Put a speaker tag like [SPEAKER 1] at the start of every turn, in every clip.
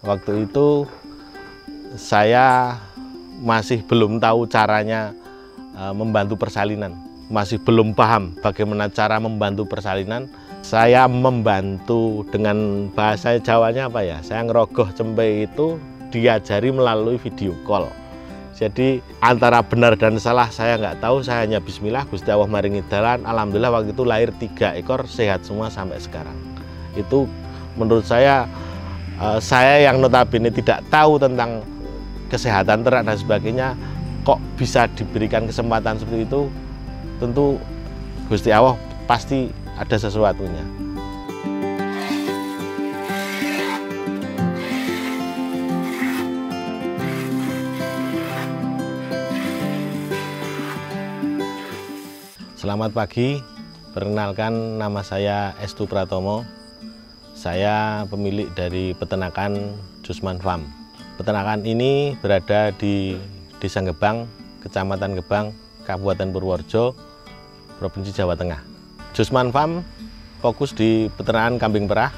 [SPEAKER 1] Waktu itu saya masih belum tahu caranya membantu persalinan, masih belum paham bagaimana cara membantu persalinan. Saya membantu dengan bahasa Jawanya apa ya? Saya ngerogoh cempe itu diajari melalui video call. Jadi antara benar dan salah saya nggak tahu, saya hanya bismillah, Gusti Allah maringi dalan. Alhamdulillah waktu itu lahir 3 ekor sehat semua sampai sekarang. Itu menurut saya yang notabene tidak tahu tentang kesehatan ternak dan sebagainya, kok bisa diberikan kesempatan seperti itu, tentu Gusti Allah pasti ada sesuatunya. Selamat pagi, perkenalkan nama saya Estu Pratomo. Saya pemilik dari peternakan Jusman Farm. Peternakan ini berada di Desa Gebang, Kecamatan Gebang, Kabupaten Purworejo, Provinsi Jawa Tengah. Jusman Farm fokus di peternakan kambing perah,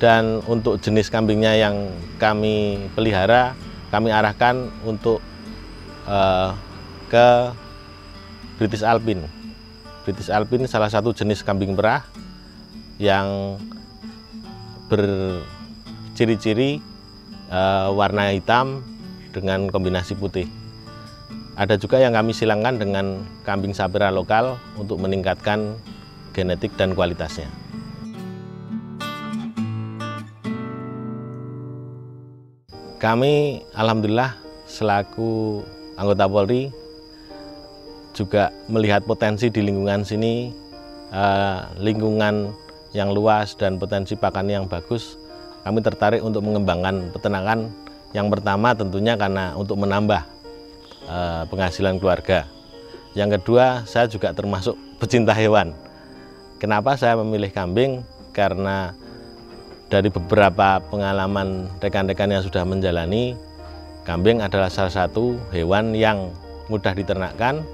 [SPEAKER 1] dan untuk jenis kambingnya yang kami pelihara, kami arahkan untuk ke British Alpine. British Alpine salah satu jenis kambing perah yang berciri-ciri warna hitam dengan kombinasi putih. Ada juga yang kami silangkan dengan kambing sapera lokal untuk meningkatkan genetik dan kualitasnya. Kami alhamdulillah selaku anggota Polri juga melihat potensi di lingkungan sini, lingkungan yang luas dan potensi pakan yang bagus. Kami tertarik untuk mengembangkan peternakan. Yang pertama tentunya karena untuk menambah penghasilan keluarga. Yang kedua, saya juga termasuk pecinta hewan. Kenapa saya memilih kambing? Karena dari beberapa pengalaman rekan-rekan yang sudah menjalani, kambing adalah salah satu hewan yang mudah diternakkan.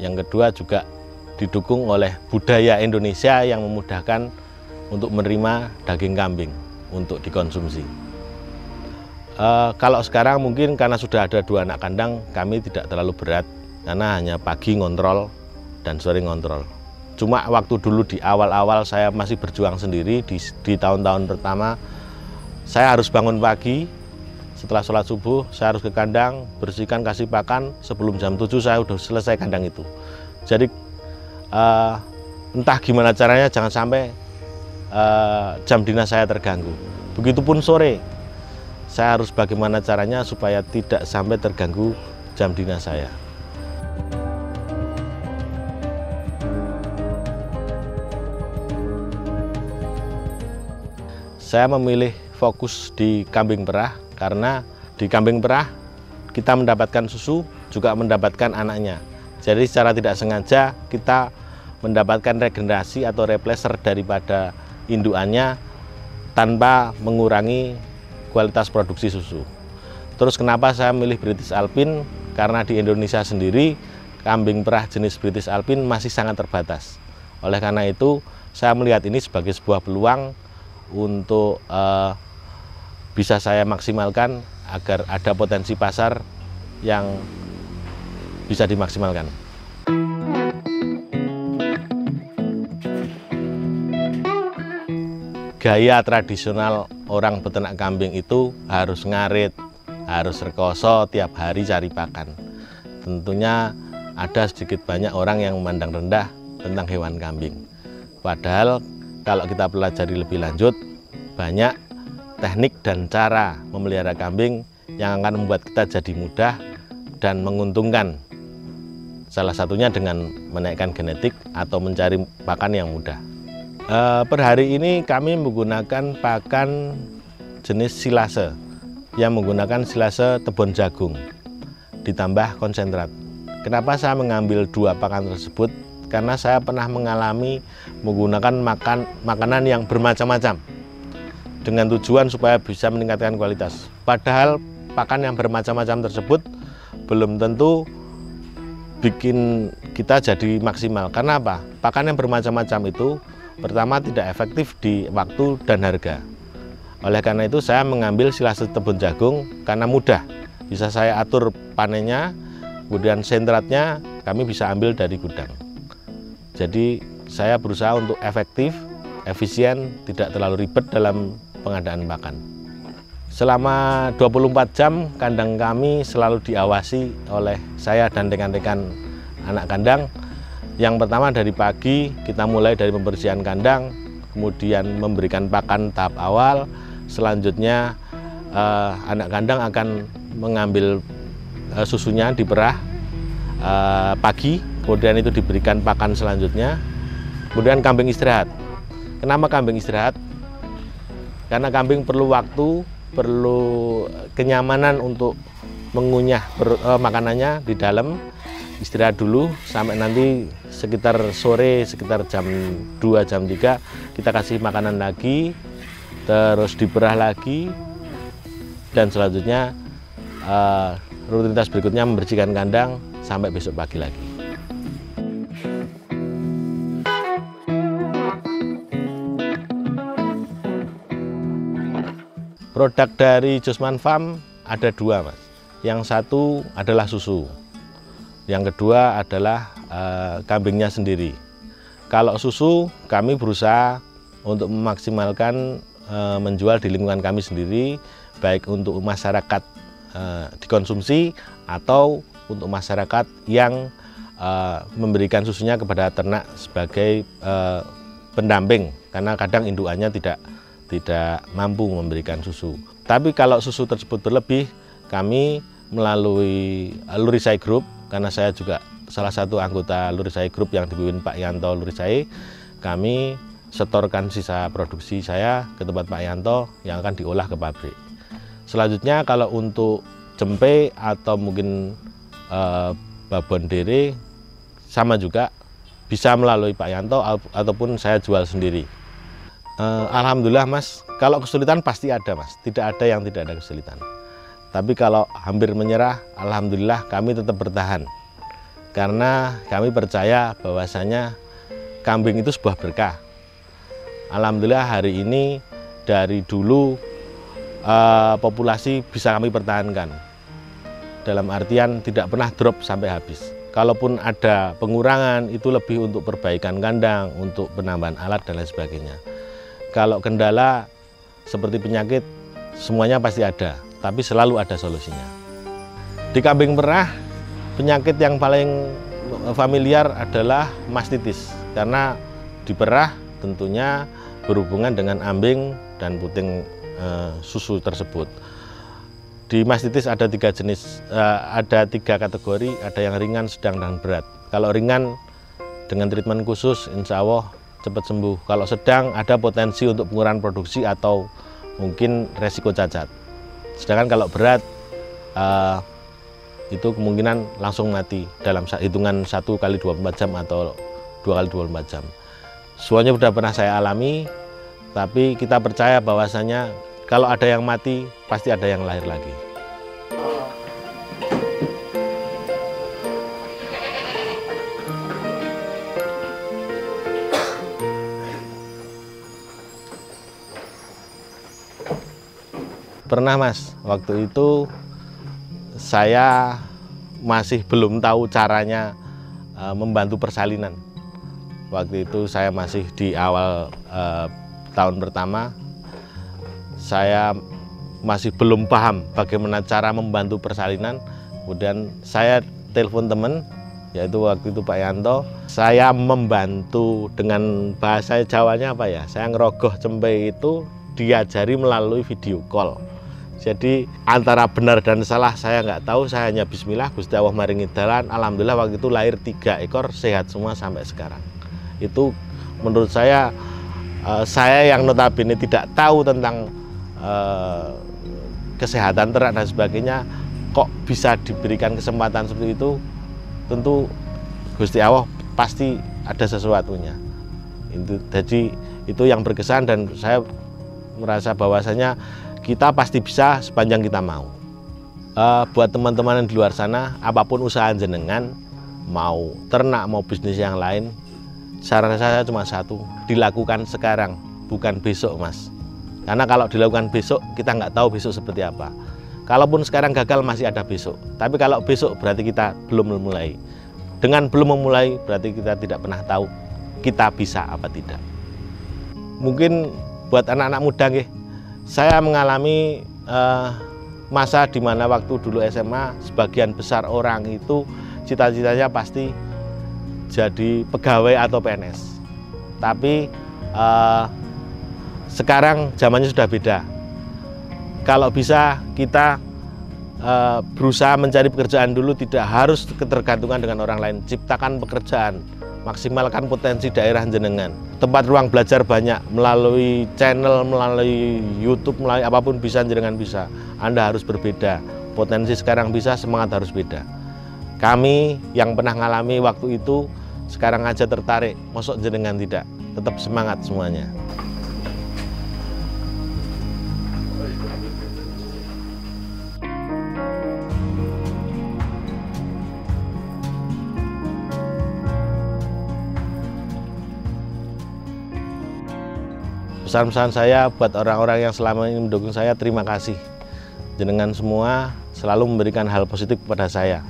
[SPEAKER 1] Yang kedua juga didukung oleh budaya Indonesia yang memudahkan untuk menerima daging kambing untuk dikonsumsi. Kalau sekarang mungkin karena sudah ada 2 anak kandang, kami tidak terlalu berat karena hanya pagi ngontrol dan sore ngontrol. Cuma waktu dulu di awal-awal saya masih berjuang sendiri, di tahun-tahun pertama saya harus bangun pagi, setelah sholat subuh saya harus ke kandang, bersihkan, kasih pakan, sebelum jam 7 saya sudah selesai kandang itu. Jadi entah gimana caranya jangan sampai jam dinas saya terganggu. Begitupun sore, saya harus bagaimana caranya supaya tidak sampai terganggu jam dinas saya. Saya memilih fokus di kambing perah karena di kambing perah kita mendapatkan susu, juga mendapatkan anaknya. Jadi secara tidak sengaja kita mendapatkan regenerasi atau repleser daripada indukannya tanpa mengurangi kualitas produksi susu. Terus kenapa saya memilih British Alpine? Karena di Indonesia sendiri kambing perah jenis British Alpine masih sangat terbatas. Oleh karena itu saya melihat ini sebagai sebuah peluang untuk bisa saya maksimalkan agar ada potensi pasar yang bisa dimaksimalkan. Gaya tradisional orang peternak kambing itu harus ngarit, harus rekoso, tiap hari cari pakan. Tentunya ada sedikit banyak orang yang memandang rendah tentang hewan kambing. Padahal kalau kita pelajari lebih lanjut, banyak teknik dan cara memelihara kambing yang akan membuat kita jadi mudah dan menguntungkan. Salah satunya dengan menaikkan genetik atau mencari pakan yang mudah. Per hari ini kami menggunakan pakan jenis silase yang menggunakan silase tebon jagung ditambah konsentrat. Kenapa saya mengambil 2 pakan tersebut? Karena saya pernah mengalami menggunakan makanan yang bermacam-macam dengan tujuan supaya bisa meningkatkan kualitas. Padahal pakan yang bermacam-macam tersebut belum tentu bikin kita jadi maksimal. Karena apa? Pakan yang bermacam-macam itu pertama tidak efektif di waktu dan harga. Oleh karena itu saya mengambil silase tebun jagung karena mudah, bisa saya atur panennya, kemudian sentratnya kami bisa ambil dari gudang. Jadi saya berusaha untuk efektif, efisien, tidak terlalu ribet dalam pengadaan pakan. Selama 24 jam kandang kami selalu diawasi oleh saya dan rekan-rekan anak kandang. Yang pertama dari pagi kita mulai dari pembersihan kandang, kemudian memberikan pakan tahap awal. Selanjutnya anak kandang akan mengambil susunya diperah pagi, kemudian itu diberikan pakan selanjutnya. Kemudian kambing istirahat. Kenapa kambing istirahat? Karena kambing perlu waktu, perlu kenyamanan untuk mengunyah makanannya di dalam. Istirahat dulu sampai nanti sekitar sore, sekitar jam 2, jam 3 kita kasih makanan lagi, terus diperah lagi, dan selanjutnya rutinitas berikutnya membersihkan kandang sampai besok pagi lagi. Produk dari Josman Farm ada 2, Mas. Yang satu adalah susu, yang kedua adalah kambingnya sendiri. Kalau susu kami berusaha untuk memaksimalkan menjual di lingkungan kami sendiri, baik untuk masyarakat dikonsumsi atau untuk masyarakat yang memberikan susunya kepada ternak sebagai pendamping, karena kadang indukannya tidak mampu memberikan susu. Tapi kalau susu tersebut berlebih, kami melalui Lurisai Group, karena saya juga salah satu anggota Lurisai Group yang dipimpin Pak Yanto Lurisai, kami setorkan sisa produksi saya ke tempat Pak Yanto yang akan diolah ke pabrik. Selanjutnya kalau untuk cempe atau mungkin babon dere, sama juga bisa melalui Pak Yanto ataupun saya jual sendiri. Alhamdulillah, Mas, kalau kesulitan pasti ada, Mas, tidak ada yang tidak ada kesulitan. Tapi kalau hampir menyerah, alhamdulillah kami tetap bertahan. Karena kami percaya bahwasanya kambing itu sebuah berkah. Alhamdulillah hari ini dari dulu populasi bisa kami pertahankan. Dalam artian tidak pernah drop sampai habis. Kalaupun ada pengurangan, itu lebih untuk perbaikan kandang, untuk penambahan alat dan lain sebagainya. Kalau kendala seperti penyakit, semuanya pasti ada, tapi selalu ada solusinya. Di kambing perah, penyakit yang paling familiar adalah mastitis, karena di perah tentunya berhubungan dengan ambing dan puting susu tersebut. Di mastitis ada 3 jenis, ada 3 kategori, ada yang ringan, sedang, dan berat. Kalau ringan dengan treatment khusus, insya Allah cepat sembuh. Kalau sedang ada potensi untuk pengurangan produksi atau mungkin resiko cacat. Sedangkan kalau berat itu kemungkinan langsung mati dalam hitungan 1 kali 24 jam atau 2 kali 24 jam. Semuanya sudah pernah saya alami, tapi kita percaya bahwasanya kalau ada yang mati pasti ada yang lahir lagi. Pernah, Mas, waktu itu saya masih belum tahu caranya membantu persalinan. Waktu itu saya masih di awal tahun pertama, saya masih belum paham bagaimana cara membantu persalinan. Kemudian saya telepon teman, yaitu waktu itu Pak Yanto. Saya membantu dengan bahasa Jawanya apa ya, saya ngerogoh cempe itu diajari melalui video call. Jadi antara benar dan salah saya nggak tahu, saya hanya bismillah, Gusti Allah maringi dalan. Alhamdulillah waktu itu lahir 3 ekor sehat semua sampai sekarang. Itu menurut saya yang notabene tidak tahu tentang kesehatan ternak dan sebagainya, kok bisa diberikan kesempatan seperti itu, tentu Gusti Allah pasti ada sesuatunya. Jadi itu yang berkesan, dan saya merasa bahwasanya kita pasti bisa sepanjang kita mau. Buat teman-teman yang di luar sana, apapun usaha jenengan, mau ternak, mau bisnis yang lain, saran saya cuma satu, dilakukan sekarang, bukan besok, Mas. Karena kalau dilakukan besok, kita nggak tahu besok seperti apa. Kalaupun sekarang gagal, masih ada besok. Tapi kalau besok berarti kita belum memulai. Dengan belum memulai berarti kita tidak pernah tahu kita bisa apa tidak. Mungkin buat anak-anak muda, saya mengalami masa di mana waktu dulu SMA, sebagian besar orang itu cita-citanya pasti jadi pegawai atau PNS. Tapi sekarang zamannya sudah beda. Kalau bisa kita berusaha mencari pekerjaan dulu, tidak harus ketergantungan dengan orang lain. Ciptakan pekerjaan, maksimalkan potensi daerah jenengan. Tempat ruang belajar banyak, melalui channel, melalui YouTube, melalui apapun bisa jenengan bisa. Anda harus berbeda. Potensi sekarang bisa, semangat harus beda. Kami yang pernah ngalami waktu itu, sekarang aja tertarik, mosok jenengan tidak. Tetap semangat semuanya. Pesan-pesan saya buat orang-orang yang selama ini mendukung saya, terima kasih. Jenengan semua selalu memberikan hal positif kepada saya.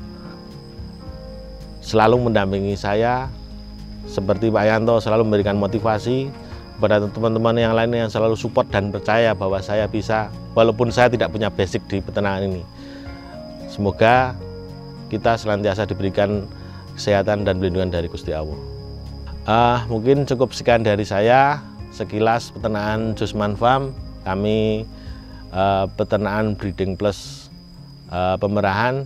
[SPEAKER 1] Selalu mendampingi saya, seperti Pak Yanto selalu memberikan motivasi kepada teman-teman yang lain yang selalu support dan percaya bahwa saya bisa, walaupun saya tidak punya basic di peternakan ini. Semoga kita senantiasa diberikan kesehatan dan perlindungan dari Gusti Allah. Mungkin cukup sekian dari saya, sekilas peternakan Jusman Farm. Kami peternakan breeding plus pemerahan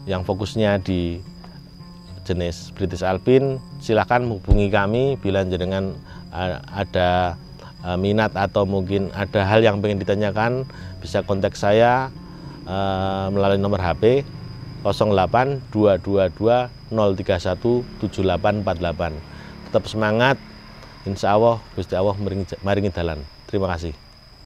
[SPEAKER 1] yang fokusnya di jenis British Alpine. Silahkan hubungi kami bila jenengan ada minat atau mungkin ada hal yang ingin ditanyakan, bisa kontak saya melalui nomor HP 08 222 031 7848. Tetap semangat, insya Allah Gusti Allah maringi dalan. Terima kasih.